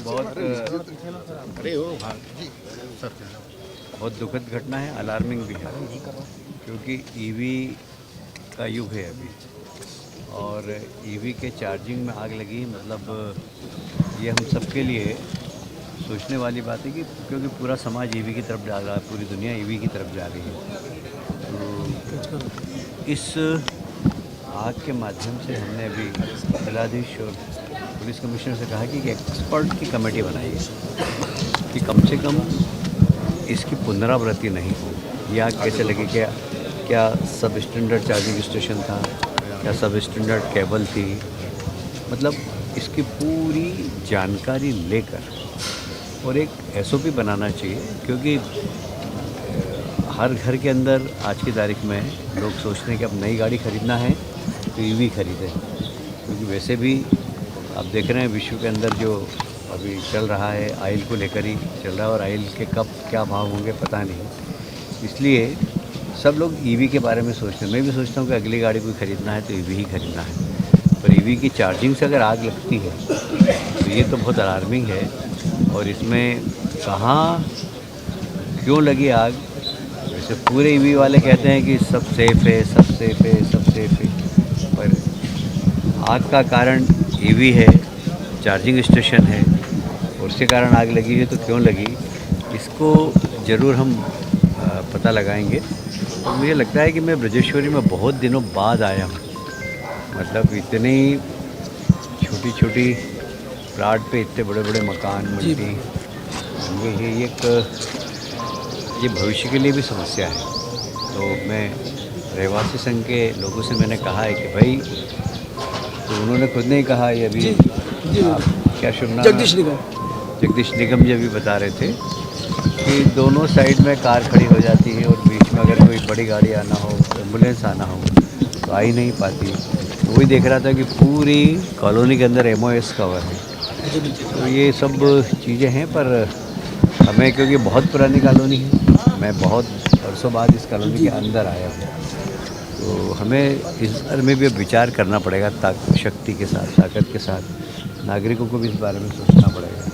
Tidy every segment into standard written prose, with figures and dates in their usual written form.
बहुत बहुत दुखद घटना है, अलार्मिंग भी है, क्योंकि ईवी का युग है अभी और ईवी के चार्जिंग में आग लगी, मतलब ये हम सबके लिए सोचने वाली बात है कि क्योंकि पूरा समाज ईवी की तरफ जा रहा है, पूरी दुनिया ईवी की तरफ जा रही है। तो इस आग के माध्यम से हमने अभी जिलाधीश और पुलिस कमिश्नर से कहा कि एक एक्सपर्ट की कमेटी बनाई है कि कम से कम इसकी पुनरावृत्ति नहीं हो। ये आग कैसे लगी, क्या क्या सब स्टैंडर्ड चार्जिंग स्टेशन था, क्या सब स्टैंडर्ड केबल थी, मतलब इसकी पूरी जानकारी लेकर और एक एसओपी बनाना चाहिए। क्योंकि हर घर के अंदर आज की तारीख में लोग सोचते हैं कि अब नई गाड़ी ख़रीदना है तो ईवी खरीदें, क्योंकि वैसे भी आप देख रहे हैं विश्व के अंदर जो अभी चल रहा है ऑयल को लेकर ही चल रहा है और ऑयल के कब क्या भाव होंगे पता नहीं, इसलिए सब लोग ईवी के बारे में सोचते हैं। मैं भी सोचता हूँ कि अगली गाड़ी कोई ख़रीदना है तो ईवी ही खरीदना है, पर ईवी की चार्जिंग से अगर आग लगती है तो ये तो बहुत अलार्मिंग है। और इसमें कहाँ क्यों लगी आग, वैसे पूरे ईवी वाले कहते हैं कि सब सेफ़ है, सब सेफ़ है, सब सेफ़ है, पर आग का कारण ईवी है, चार्जिंग स्टेशन है और उसके कारण आग लगी है। तो क्यों लगी इसको ज़रूर हम पता लगाएंगे। और मुझे लगता है कि मैं ब्रजेश्वरी में बहुत दिनों बाद आया हूँ, मतलब इतनी छोटी छोटी प्लाट पे इतने बड़े बड़े मकान मल्टी, ये भविष्य के लिए भी समस्या है। तो मैं रहवासी संघ के लोगों से मैंने कहा है कि भाई, तो उन्होंने खुद नहीं कहा, ये अभी क्या शुभ नाम, जगदीश निगम जी भी बता रहे थे कि दोनों साइड में कार खड़ी हो जाती है और बीच में अगर कोई बड़ी गाड़ी आना हो, एम्बुलेंस आना हो तो आ ही नहीं पाती। तो वही देख रहा था कि पूरी कॉलोनी के अंदर MOS कवर है। तो ये सब चीज़ें हैं, पर हमें क्योंकि बहुत पुरानी कॉलोनी है, मैं बहुत वर्षों बाद इस कॉलोनी के अंदर आया हूँ, तो हमें इस बारे में भी अब विचार करना पड़ेगा, शक्ति के साथ, ताकत के साथ नागरिकों को भी इस बारे में सोचना पड़ेगा।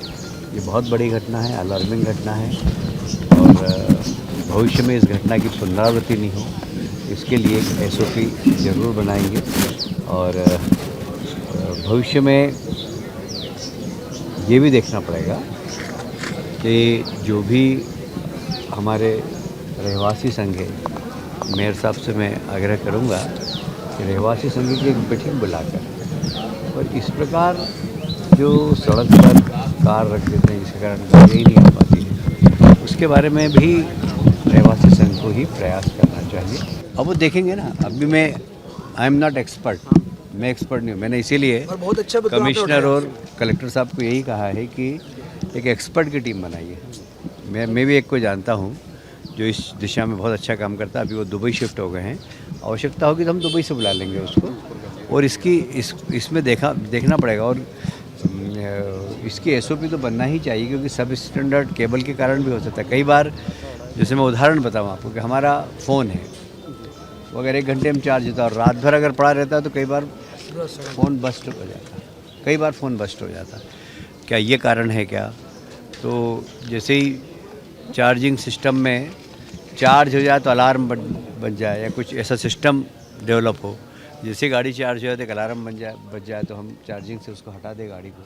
ये बहुत बड़ी घटना है, अलार्मिंग घटना है और भविष्य में इस घटना की पुनरावृत्ति नहीं हो, इसके लिए एक SOP ज़रूर बनाएंगे। और भविष्य में ये भी देखना पड़ेगा कि जो भी हमारे रहवासी संघ है, मेयर साहब से मैं आग्रह करूंगा कि रहवासी संघ की एक बैठक बुलाकर और इस प्रकार जो सड़क पर कार रख देते हैं जिसके कारण गाड़ी ही नहीं आ पाती है, उसके बारे में भी रहवासी संघ को ही प्रयास करना चाहिए। अब वो देखेंगे ना, अभी मैं आई एम नॉट एक्सपर्ट, मैं एक्सपर्ट नहीं हूँ। मैंने इसीलिए बहुत अच्छा कमिश्नर और कलेक्टर साहब को यही कहा है कि एक एक्सपर्ट की टीम बनाइए। मैं भी एक को जानता हूँ जो इस दिशा में बहुत अच्छा काम करता है, अभी वो दुबई शिफ्ट हो गए हैं। आवश्यकता होगी तो हम दुबई से बुला लेंगे उसको, और इसमें देखना पड़ेगा। और इसकी SOP तो बनना ही चाहिए, क्योंकि सब स्टैंडर्ड केबल के कारण भी हो सकता है। कई बार, जैसे मैं उदाहरण बताऊँ आपको, कि हमारा फ़ोन है, वो अगर 1 घंटे में चार्ज होता है और रात भर अगर पड़ा रहता है तो कई बार फ़ोन बस्ट हो जाता है, कई बार फ़ोन बस्ट हो जाता है। क्या ये कारण है क्या? तो जैसे ही चार्जिंग सिस्टम में चार्ज हो जाए तो अलार्म बज जाए, या कुछ ऐसा सिस्टम डेवलप हो, जैसे गाड़ी चार्ज हो जाए तो एक अलार्म बज जाए तो हम चार्जिंग से उसको हटा दें गाड़ी को।